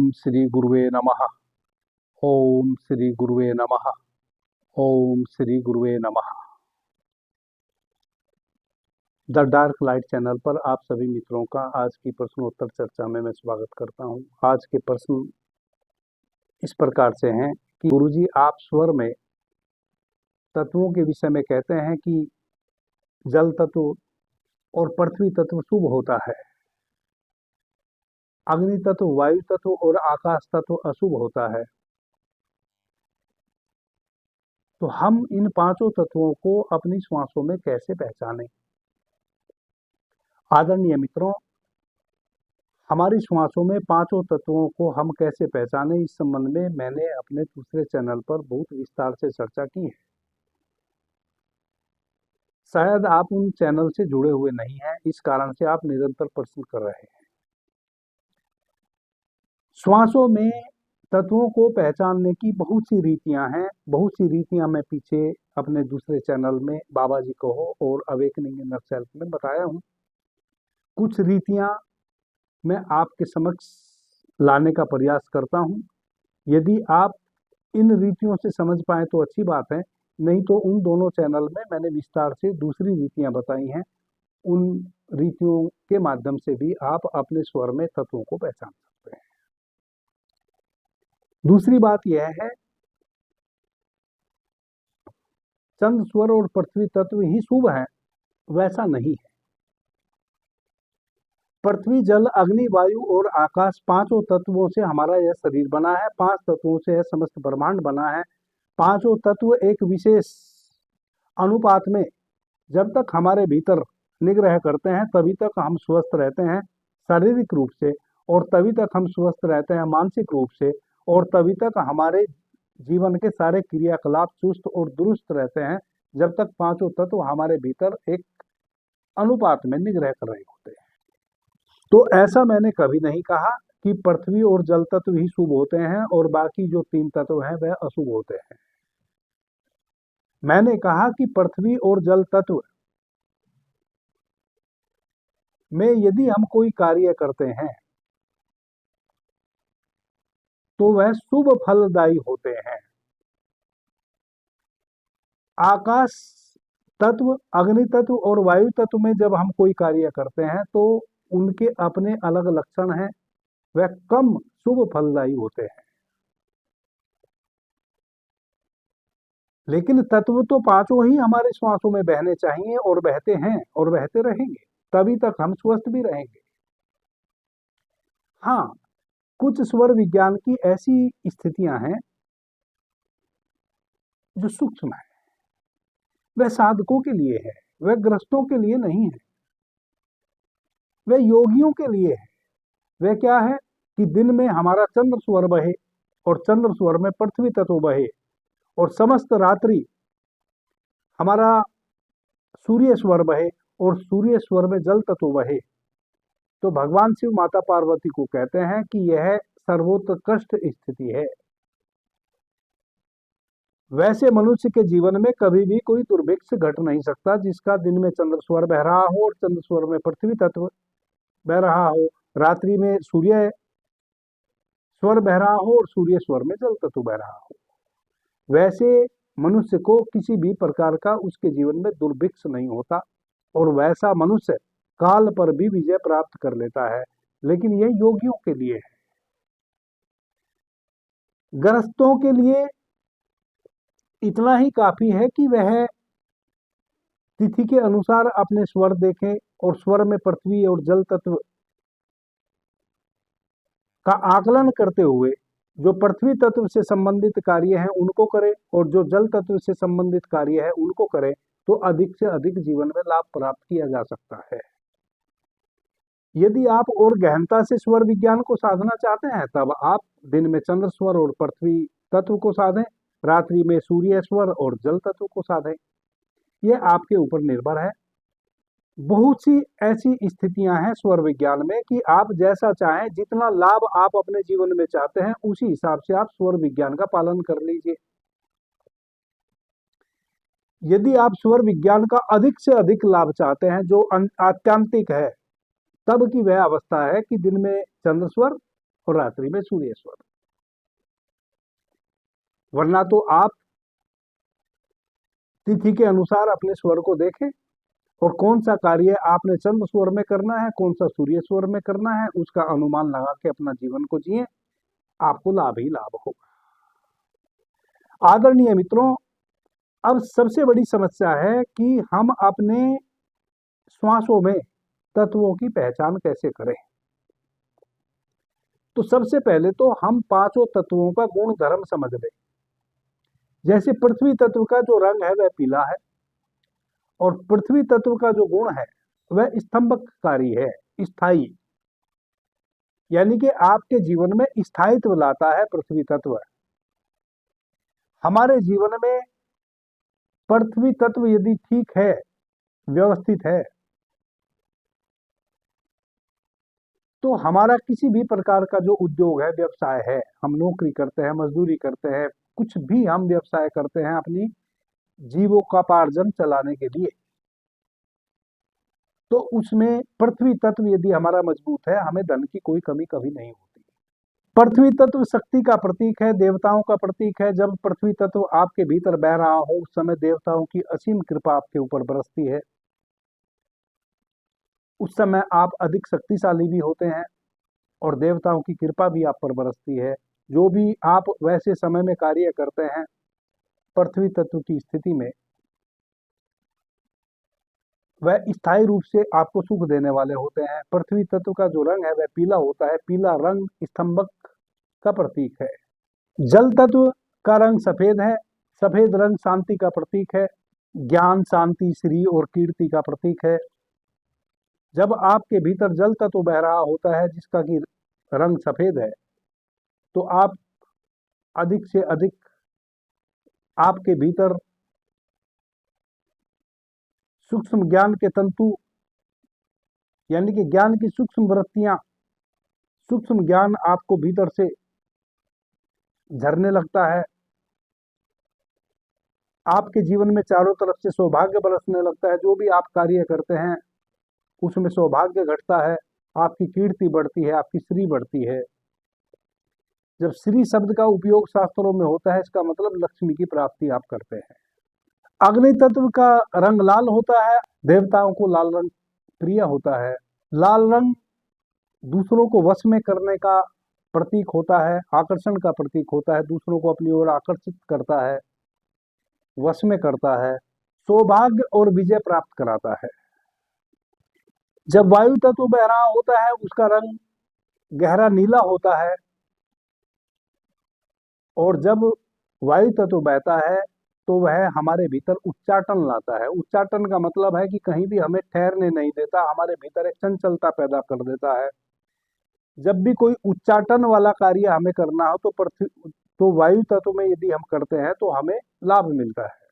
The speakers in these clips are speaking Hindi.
ओम श्री गुरुवे नमः। ओम श्री गुरुवे नमः। ओम श्री गुरुवे नमः। द डार्क लाइट चैनल पर आप सभी मित्रों का आज की प्रश्नोत्तर चर्चा में मैं स्वागत करता हूं। आज के प्रश्न इस प्रकार से हैं कि गुरुजी, आप स्वर में तत्वों के विषय में कहते हैं कि जल तत्व और पृथ्वी तत्व शुभ होता है, अग्नि तत्व, वायु तत्व और आकाश तत्व अशुभ होता है। तो हम इन पांचों तत्वों को अपनी श्वासों में कैसे पहचानें? आदरणीय मित्रों, हमारी श्वासों में पांचों तत्वों को हम कैसे पहचानें, इस संबंध में मैंने अपने दूसरे चैनल पर बहुत विस्तार से चर्चा की है। शायद आप उन चैनल से जुड़े हुए नहीं हैं, इस कारण से आप निरंतर प्रश्न कर रहे हैं। श्वासों में तत्वों को पहचानने की बहुत सी रीतियां हैं। बहुत सी रीतियां मैं पीछे अपने दूसरे चैनल में बाबा जी को और अवेकनिंग इनर सेल्फ में बताया हूं। कुछ रीतियां मैं आपके समक्ष लाने का प्रयास करता हूं। यदि आप इन रीतियों से समझ पाए तो अच्छी बात है, नहीं तो उन दोनों चैनल में मैंने विस्तार से दूसरी रीतियां बताई हैं। उन रीतियों के माध्यम से भी आप अपने स्वर में तत्वों को पहचान सकते हैं। दूसरी बात यह है, चंद्र स्वर और पृथ्वी तत्व ही शुभ है, वैसा नहीं है। पृथ्वी, जल, अग्नि, वायु और आकाश, पांचों तत्वों से हमारा यह शरीर बना है। पांच तत्वों से यह समस्त ब्रह्मांड बना है। पांचों तत्व एक विशेष अनुपात में जब तक हमारे भीतर निग्रह करते हैं तभी तक हम स्वस्थ रहते हैं शारीरिक रूप से, और तभी तक हम स्वस्थ रहते हैं मानसिक रूप से, और तभी तक हमारे जीवन के सारे क्रियाकलाप चुस्त और दुरुस्त रहते हैं जब तक पांचों तत्व हमारे भीतर एक अनुपात में निग्रह कर रहे होते हैं। तो ऐसा मैंने कभी नहीं कहा कि पृथ्वी और जल तत्व ही शुभ होते हैं और बाकी जो तीन तत्व हैं वह अशुभ होते हैं। मैंने कहा कि पृथ्वी और जल तत्व में यदि हम कोई कार्य करते हैं तो वह शुभ फलदायी होते हैं। आकाश तत्व, अग्नि तत्व और वायु तत्व में जब हम कोई कार्य करते हैं तो उनके अपने अलग लक्षण हैं, वह कम शुभ फलदायी होते हैं। लेकिन तत्व तो पांचों ही हमारे श्वासों में बहने चाहिए और बहते हैं और बहते रहेंगे, तभी तक हम स्वस्थ भी रहेंगे। हाँ, कुछ स्वर विज्ञान की ऐसी स्थितियां हैं जो सूक्ष्म है, वह साधकों के लिए है, वह ग्रस्तों के लिए नहीं है, वह योगियों के लिए है। वह क्या है कि दिन में हमारा चंद्र स्वर बहे और चंद्र स्वर में पृथ्वी तत्व बहे, और समस्त रात्रि हमारा सूर्य स्वर बहे और सूर्य स्वर में जल तत्व बहे। तो भगवान शिव माता पार्वती को कहते हैं कि यह सर्वोत्कृष्ट स्थिति है। वैसे मनुष्य के जीवन में कभी भी कोई दुर्भिक्ष घट नहीं सकता जिसका दिन में चंद्र स्वर बह रहा हो और चंद्र स्वर में पृथ्वी तत्व बह रहा हो, रात्रि में सूर्य स्वर बह रहा हो और सूर्य स्वर में जल तत्व बह रहा हो। वैसे मनुष्य को किसी भी प्रकार का उसके जीवन में दुर्भिक्ष नहीं होता, और वैसा मनुष्य काल पर भी विजय प्राप्त कर लेता है। लेकिन यह योगियों के लिए है। गृहस्थों के लिए इतना ही काफी है कि वह तिथि के अनुसार अपने स्वर देखें और स्वर में पृथ्वी और जल तत्व का आकलन करते हुए जो पृथ्वी तत्व से संबंधित कार्य है उनको करे और जो जल तत्व से संबंधित कार्य है उनको करे, तो अधिक से अधिक जीवन में लाभ प्राप्त किया जा सकता है। यदि आप और गहनता से स्वर विज्ञान को साधना चाहते हैं तब आप दिन में चंद्र स्वर और पृथ्वी तत्व को साधें, रात्रि में सूर्य स्वर और जल तत्व को साधें। यह आपके ऊपर निर्भर है। बहुत सी ऐसी स्थितियां हैं स्वर विज्ञान में कि आप जैसा चाहें, जितना लाभ आप अपने जीवन में चाहते हैं उसी हिसाब से आप स्वर विज्ञान का पालन कर लीजिए। यदि आप स्वर विज्ञान का अधिक से अधिक लाभ चाहते हैं जो आत्यांतिक है, तब की वह अवस्था है कि दिन में चंद्र स्वर और रात्रि में सूर्य स्वर। वरना तो आप तिथि के अनुसार अपने स्वर को देखें और कौन सा कार्य आपने चंद्र स्वर में करना है, कौन सा सूर्य स्वर में करना है, उसका अनुमान लगा के अपना जीवन को जिए, आपको लाभ ही लाभ होगा। आदरणीय मित्रों, अब सबसे बड़ी समस्या है कि हम अपने श्वासों में तत्वों की पहचान कैसे करें। तो सबसे पहले तो हम पांचों तत्वों का गुण धर्म समझ लें। जैसे पृथ्वी तत्व का जो रंग है वह पीला है, और पृथ्वी तत्व का जो गुण है वह स्तंभकारी है, स्थायी, यानी कि आपके जीवन में स्थायित्व लाता है पृथ्वी तत्व। हमारे जीवन में पृथ्वी तत्व यदि ठीक है, व्यवस्थित है, तो हमारा किसी भी प्रकार का जो उद्योग है, व्यवसाय है, हम नौकरी करते हैं, मजदूरी करते हैं, कुछ भी हम व्यवसाय करते हैं अपनी जीवोपार्जन चलाने के लिए, तो उसमें पृथ्वी तत्व यदि हमारा मजबूत है, हमें धन की कोई कमी कभी नहीं होती। पृथ्वी तत्व शक्ति का प्रतीक है, देवताओं का प्रतीक है। जब पृथ्वी तत्व आपके भीतर बह रहा हो, उस समय देवताओं की असीम कृपा आपके ऊपर बरसती है। उस समय आप अधिक शक्तिशाली भी होते हैं और देवताओं की कृपा भी आप पर बरसती है। जो भी आप वैसे समय में कार्य करते हैं, पृथ्वी तत्व की स्थिति में, वह स्थायी रूप से आपको सुख देने वाले होते हैं। पृथ्वी तत्व का जो रंग है वह पीला होता है। पीला रंग स्तंभक का प्रतीक है। जल तत्व का रंग सफेद है। सफेद रंग शांति का प्रतीक है, ज्ञान, शांति, श्री और कीर्ति का प्रतीक है। जब आपके भीतर जल तत्व बह रहा होता है जिसका कि रंग सफेद है, तो आप अधिक से अधिक आपके भीतर सूक्ष्म ज्ञान के तंतु, यानी कि ज्ञान की सूक्ष्म वृत्तियां, सूक्ष्म ज्ञान आपको भीतर से झरने लगता है। आपके जीवन में चारों तरफ से सौभाग्य बरसने लगता है। जो भी आप कार्य करते हैं उसमें सौभाग्य घटता है, आपकी कीर्ति बढ़ती है, आपकी श्री बढ़ती है। जब श्री शब्द का उपयोग शास्त्रों में होता है, इसका मतलब लक्ष्मी की प्राप्ति आप करते हैं। अग्नि तत्व का रंग लाल होता है। देवताओं को लाल रंग प्रिय होता है। लाल रंग दूसरों को वश में करने का प्रतीक होता है, आकर्षण का प्रतीक होता है, दूसरों को अपनी ओर आकर्षित करता है, वश में करता है, सौभाग्य और विजय प्राप्त कराता है। जब वायु तत्व बह रहा होता है, उसका रंग गहरा नीला होता है, और जब वायु तत्व बहता है तो वह हमारे भीतर उच्चाटन लाता है। उच्चाटन का मतलब है कि कहीं भी हमें ठहरने नहीं देता, हमारे भीतर एक चंचलता पैदा कर देता है। जब भी कोई उच्चाटन वाला कार्य हमें करना हो तो वायु तत्व में यदि हम करते हैं तो हमें लाभ मिलता है।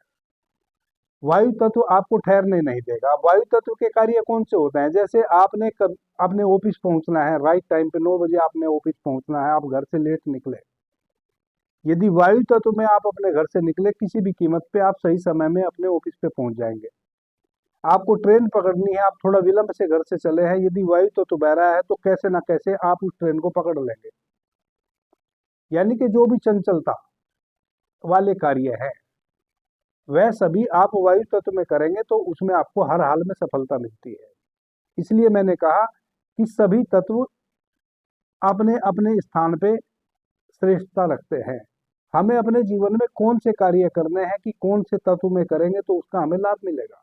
वायु तत्व आपको ठहरने नहीं देगा। वायु तत्व के कार्य कौन से होते हैं? जैसे अपने ऑफिस पहुंचना है, राइट टाइम पे 9 बजे आपने ऑफिस पहुंचना है, आप घर से लेट निकले, यदि वायु तत्व में आप अपने घर से निकले, किसी भी कीमत पे आप सही समय में अपने ऑफिस पे पहुंच जाएंगे। आपको ट्रेन पकड़नी है, आप थोड़ा विलंब से घर से चले हैं, यदि वायु तत्व बह रहा है तो कैसे ना कैसे आप उस ट्रेन को पकड़ लेंगे। यानी कि जो भी चंचलता वाले कार्य है वह सभी आप वायु तत्व में करेंगे तो उसमें आपको हर हाल में सफलता मिलती है। इसलिए मैंने कहा कि सभी तत्व अपने अपने स्थान पे श्रेष्ठता रखते हैं। हमें अपने जीवन में कौन से कार्य करने हैं कि कौन से तत्व में करेंगे तो उसका हमें लाभ मिलेगा।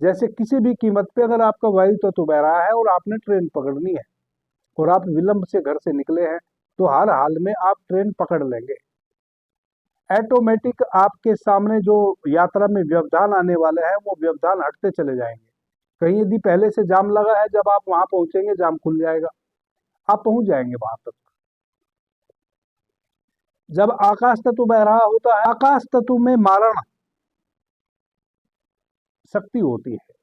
जैसे किसी भी कीमत पे अगर आपका वायु तत्व बह रहा है और आपने ट्रेन पकड़नी है और आप विलंब से घर से निकले हैं, तो हर हाल में आप ट्रेन पकड़ लेंगे। ऑटोमेटिक आपके सामने जो यात्रा में व्यवधान आने वाले हैं वो व्यवधान हटते चले जाएंगे। कहीं यदि पहले से जाम लगा है, जब आप वहां पहुंचेंगे जाम खुल जाएगा, आप पहुंच जाएंगे वहां तक। जब आकाश तत्व बह रहा होता है, आकाश तत्व में मारण शक्ति होती है,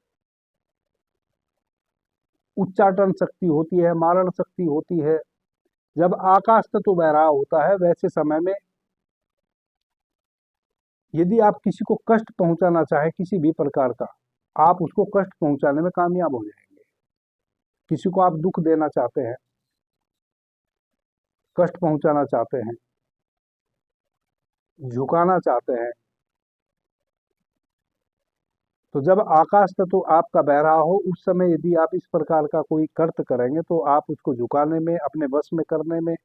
उच्चाटन शक्ति होती है, मारण शक्ति होती है। जब आकाश तत्व बह रहा होता है वैसे समय में यदि आप किसी को कष्ट पहुंचाना चाहे किसी भी प्रकार का, आप उसको कष्ट पहुंचाने में कामयाब हो जाएंगे। किसी को आप दुख देना चाहते हैं कष्ट पहुंचाना चाहते हैं, झुकाना चाहते हैं, तो जब आकाश तत्व आपका बह रहा हो उस समय यदि आप इस प्रकार का कोई कर्त करेंगे तो आप उसको झुकाने में, अपने वश में करने में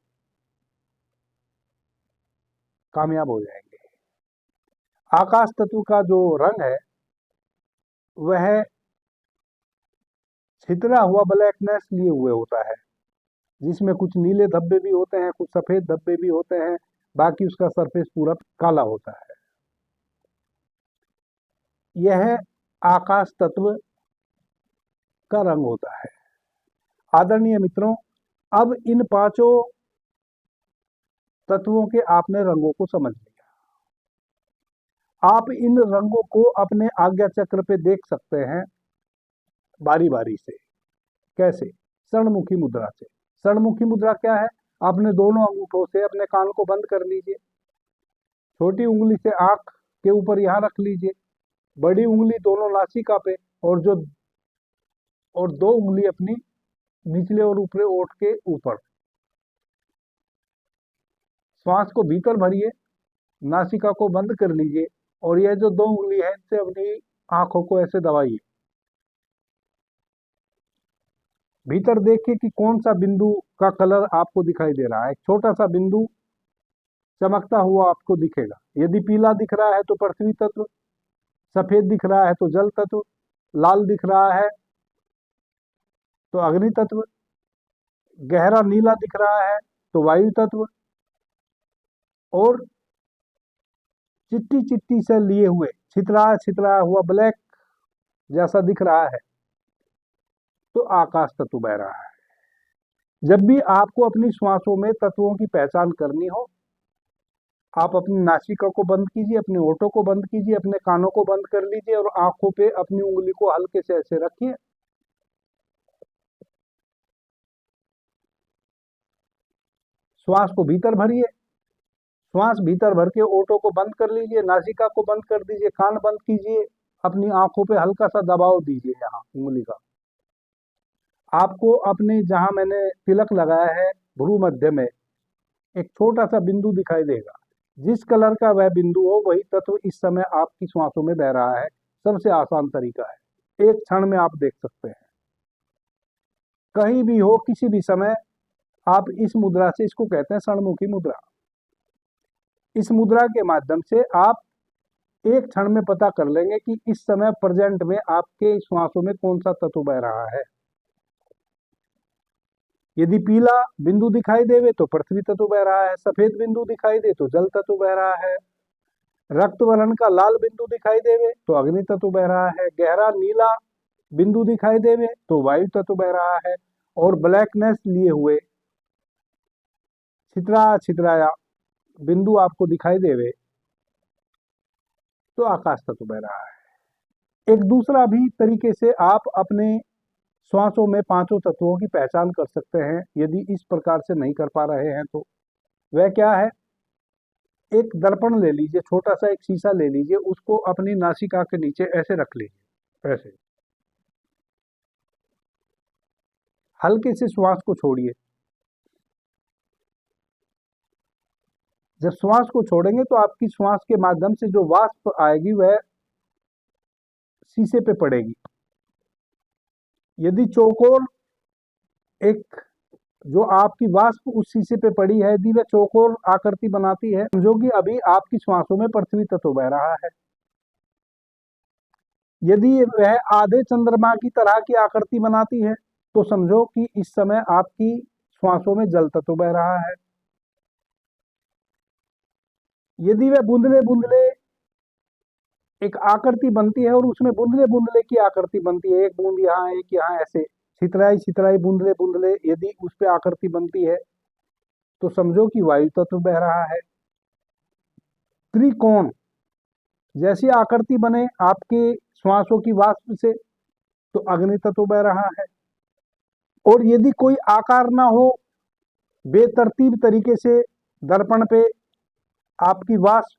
कामयाब हो जाएंगे। आकाश तत्व का जो रंग है वह छितरा हुआ ब्लैकनेस लिए हुए होता है, जिसमें कुछ नीले धब्बे भी होते हैं, कुछ सफेद धब्बे भी होते हैं, बाकी उसका सरफेस पूरा काला होता है। यह आकाश तत्व का रंग होता है। आदरणीय मित्रों, अब इन पांचों तत्वों के आपने रंगों को समझ लिया। आप इन रंगों को अपने आज्ञा चक्र पे देख सकते हैं बारी बारी से। कैसे? षणमुखी मुद्रा से। षणमुखी मुद्रा क्या है? आपने दोनों अंगूठों से अपने कान को बंद कर लीजिए, छोटी उंगली से आंख के ऊपर यहां रख लीजिए, बड़ी उंगली दोनों नासिका पे, और दो उंगली अपनी निचले और ऊपरी ओठ के ऊपर। श्वास को भीतर भरिए, नासिका को बंद कर लीजिए और यह जो दो उंगली है इससे अपनी आंखों को ऐसे दबाइए। भीतर देखिए कि कौन सा बिंदु का कलर आपको दिखाई दे रहा है। एक छोटा सा बिंदु चमकता हुआ आपको दिखेगा। यदि पीला दिख रहा है तो पृथ्वी तत्व, सफेद दिख रहा है तो जल तत्व, लाल दिख रहा है तो अग्नि तत्व, गहरा नीला दिख रहा है तो वायु तत्व, और चिट्टी चिट्टी से लिए हुए छितरा हुआ ब्लैक जैसा दिख रहा है तो आकाश तत्व बह रहा है। जब भी आपको अपनी श्वासों में तत्वों की पहचान करनी हो, आप अपनी नासिका को बंद कीजिए, अपने होठों को बंद कीजिए, अपने कानों को बंद कर लीजिए और आंखों पे अपनी उंगली को हल्के से ऐसे रखिए। श्वास को भीतर भरिए, श्वास भीतर भर के ओठों को बंद कर लीजिए, नासिका को बंद कर दीजिए, कान बंद कीजिए, अपनी आंखों पे हल्का सा दबाव दीजिए यहाँ उंगली का। आपको अपने जहां मैंने तिलक लगाया है भ्रू मध्य में एक छोटा सा बिंदु दिखाई देगा। जिस कलर का वह बिंदु हो वही तत्व इस समय आपकी श्वासों में बह रहा है। सबसे आसान तरीका है, एक क्षण में आप देख सकते हैं। कहीं भी हो, किसी भी समय आप इस मुद्रा से, इसको कहते हैं षणमुखी मुद्रा, इस मुद्रा के माध्यम से आप एक क्षण में पता कर लेंगे कि इस समय प्रेजेंट में आपके श्वासों में कौन सा तत्व बह रहा है। यदि पीला बिंदु दिखाई देवे तो पृथ्वी तत्व बह रहा है, सफेद बिंदु दिखाई दे तो जल तत्व बह रहा है, रक्त वर्ण का लाल बिंदु दिखाई देवे तो अग्नि तत्व बह रहा है, गहरा नीला बिंदु दिखाई देवे तो वायु तत्व बह रहा है, और ब्लैकनेस लिए हुए छितराया बिंदु आपको दिखाई देवे तो आकाश तत्व बह रहा है। एक दूसरा भी तरीके से आप अपने श्वासों में पांचों तत्वों की पहचान कर सकते हैं। यदि इस प्रकार से नहीं कर पा रहे हैं तो वह क्या है? एक दर्पण ले लीजिए, छोटा सा एक शीशा ले लीजिए, उसको अपनी नासिका के नीचे ऐसे रख लीजिए, ऐसे हल्के से श्वास को छोड़िए। जब श्वास को छोड़ेंगे तो आपकी श्वास के माध्यम से जो वाष्प आएगी वह शीशे पे पड़ेगी। यदि चौकोर एक जो आपकी वाष्प उस शीशे पे पड़ी है, यदि वह चौकोर आकृति बनाती है, समझो कि अभी आपकी श्वासों में पृथ्वी तत्व बह रहा है। यदि वह आधे चंद्रमा की तरह की आकृति बनाती है तो समझो कि इस समय आपकी श्वासों में जल तत्व बह रहा है। यदि वह बूंदले बूंदले एक आकृति बनती है और उसमें बूंदले बूंदले की आकृति बनती है, एक बूंद यहाँ एक यहाँ, ऐसे छितराई बूंदले बूंदले यदि उस पर आकृति बनती है तो समझो कि वायु तत्व बह रहा है। त्रिकोण जैसी आकृति बने आपके श्वासों की वाष्प से तो अग्नि तत्व बह रहा है। और यदि कोई आकार ना हो, बेतरतीब तरीके से दर्पण पे आपकी वाष्प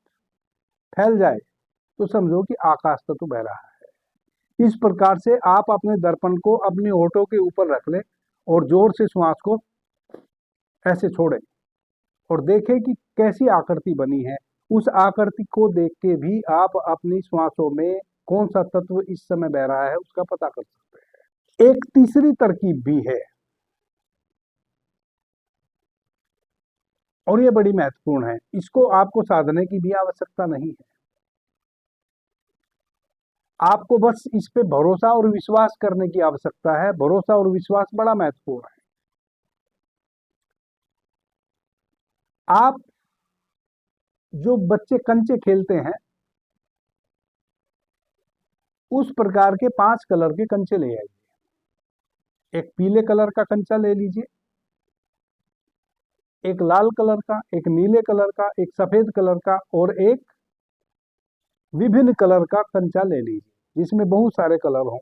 फैल जाए तो समझो कि आकाश तत्व बह रहा है। इस प्रकार से आप अपने दर्पण को अपने होठों के ऊपर रख लें और जोर से श्वास को ऐसे छोड़ें। और देखें कि कैसी आकृति बनी है। उस आकृति को देख के भी आप अपनी श्वासों में कौन सा तत्व इस समय बह रहा है उसका पता कर सकते हैं। एक तीसरी तरकीब भी है और ये बड़ी महत्वपूर्ण है। इसको आपको साधने की भी आवश्यकता नहीं है, आपको बस इस पे भरोसा और विश्वास करने की आवश्यकता है। भरोसा और विश्वास बड़ा महत्वपूर्ण है। आप जो बच्चे कंचे खेलते हैं उस प्रकार के 5 कलर के कंचे ले आइए। एक पीले कलर का कंचा ले लीजिए, एक लाल कलर का, एक नीले कलर का, एक सफेद कलर का और एक विभिन्न कलर का कंचा ले लीजिए जिसमें बहुत सारे कलर हों।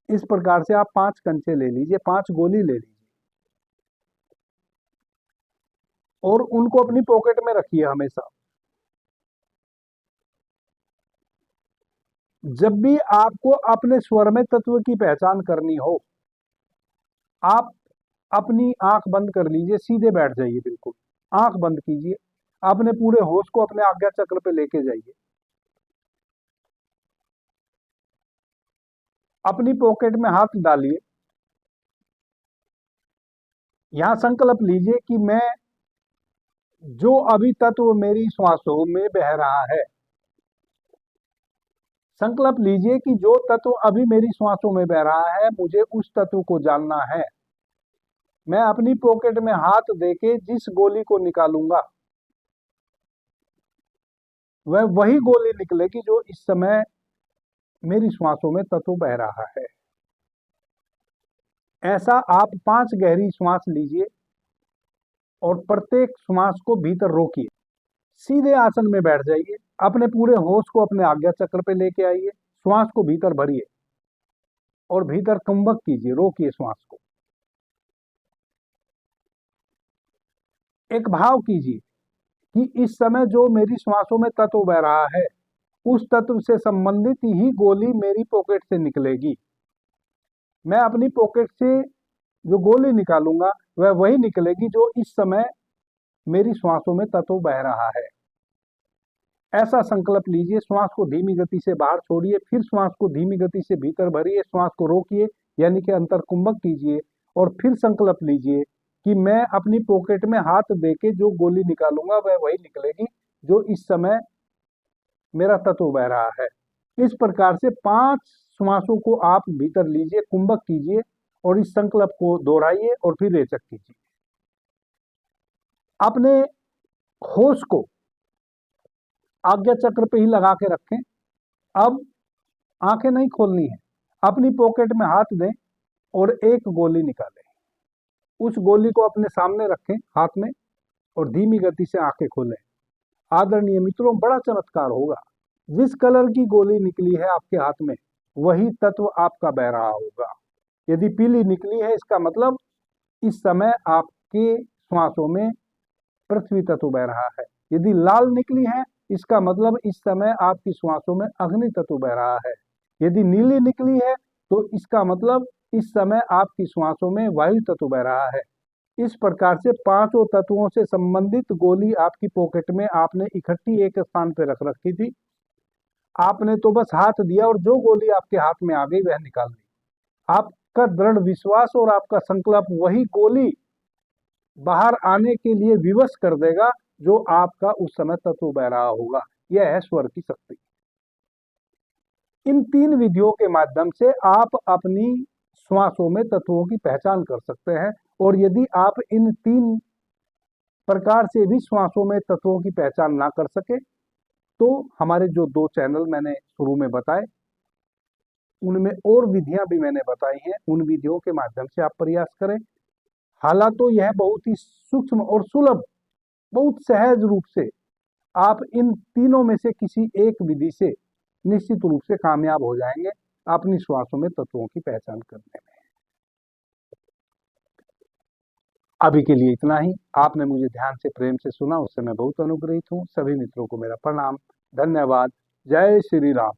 इस प्रकार से आप 5 कंचे ले लीजिए, 5 गोली ले लीजिए और उनको अपनी पॉकेट में रखिए हमेशा। जब भी आपको अपने स्वर में तत्व की पहचान करनी हो, आप अपनी आंख बंद कर लीजिए, सीधे बैठ जाइए, बिल्कुल आंख बंद कीजिए, अपने पूरे होश को अपने आज्ञा चक्र पे लेके जाइए, अपनी पॉकेट में हाथ डालिए, यहां संकल्प लीजिए कि मैं जो अभी तत्व मेरी श्वासों में बह रहा है, संकल्प लीजिए कि जो तत्व अभी मेरी श्वासों में बह रहा है मुझे उस तत्व को जानना है। मैं अपनी पॉकेट में हाथ देके जिस गोली को निकालूंगा वह वही गोली निकलेगी जो इस समय मेरी श्वासों में तत्व बह रहा है। ऐसा आप 5 गहरी श्वास लीजिए और प्रत्येक श्वास को भीतर रोकिए, सीधे आसन में बैठ जाइए, अपने पूरे होश को अपने आज्ञा चक्र पे लेके आइए, श्वास को भीतर भरिए और भीतर कुंभक कीजिए, रोकिए श्वास को। एक भाव कीजिए कि इस समय जो मेरी श्वासों में तत्व बह रहा है उस तत्व से संबंधित ही गोली मेरी पॉकेट से निकलेगी। मैं अपनी पॉकेट से जो गोली निकालूंगा वह वही निकलेगी जो इस समय मेरी श्वासों में तत्व बह रहा है। ऐसा संकल्प लीजिए, श्वास को धीमी गति से बाहर छोड़िए, फिर श्वास को धीमी गति से भीतर भरिए, श्वास को रोकिए यानी कि अंतर कुंभक कीजिए और फिर संकल्प लीजिए कि मैं अपनी पॉकेट में हाथ देके जो गोली निकालूंगा वह वही निकलेगी जो इस समय मेरा तत्व बह रहा है। इस प्रकार से 5 श्वासों को आप भीतर लीजिए, कुंभक कीजिए और इस संकल्प को दोहराइए और फिर रेचक कीजिए। अपने होश को आज्ञा चक्र पे ही लगा के रखें। अब आंखें नहीं खोलनी है, अपनी पॉकेट में हाथ दें और एक गोली निकालें। उस गोली को अपने सामने रखें हाथ में और धीमी गति से आंखें खोलें। आदरणीय मित्रों, बड़ा चमत्कार होगा। जिस कलर की गोली निकली है आपके हाथ में वही तत्व आपका बह रहा होगा। यदि पीली निकली है इसका मतलब इस समय आपके श्वासों में पृथ्वी तत्व बह रहा है। यदि लाल निकली है इसका मतलब इस समय आपकी श्वासों में अग्नि तत्व बह रहा है। यदि नीली निकली है तो इसका मतलब इस समय आपकी श्वासों में वायु तत्व बह रहा है। इस प्रकार से 5 तत्वों से संबंधित गोली आपकी पॉकेट में आपने इकट्ठी एक स्थान पर रख रखी थी। आपने तो बस हाथ दिया और जो गोली आपके हाथ में आ गई वह निकाल दी। आपका दृढ़ विश्वास और आपका संकल्प वही गोली बाहर आने के लिए विवश कर देगा जो आपका उस समय तत्व बह रहा होगा। यह है स्वर की शक्ति। इन 3 विधियों के माध्यम से आप अपनी श्वासों में तत्वों की पहचान कर सकते हैं और यदि आप इन 3 प्रकार से भी श्वासों में तत्वों की पहचान ना कर सके तो हमारे जो 2 चैनल मैंने शुरू में बताए उनमें और विधियां भी मैंने बताई हैं, उन विधियों के माध्यम से आप प्रयास करें। हालांकि यह बहुत ही सूक्ष्म और सुलभ, बहुत सहज रूप से आप इन तीनों में से किसी एक विधि से निश्चित रूप से कामयाब हो जाएंगे अपनी श्वासों में तत्वों की पहचान करने में। अभी के लिए इतना ही। आपने मुझे ध्यान से प्रेम से सुना, उससे मैं बहुत अनुग्रहित हूँ। सभी मित्रों को मेरा प्रणाम, धन्यवाद। जय श्री राम।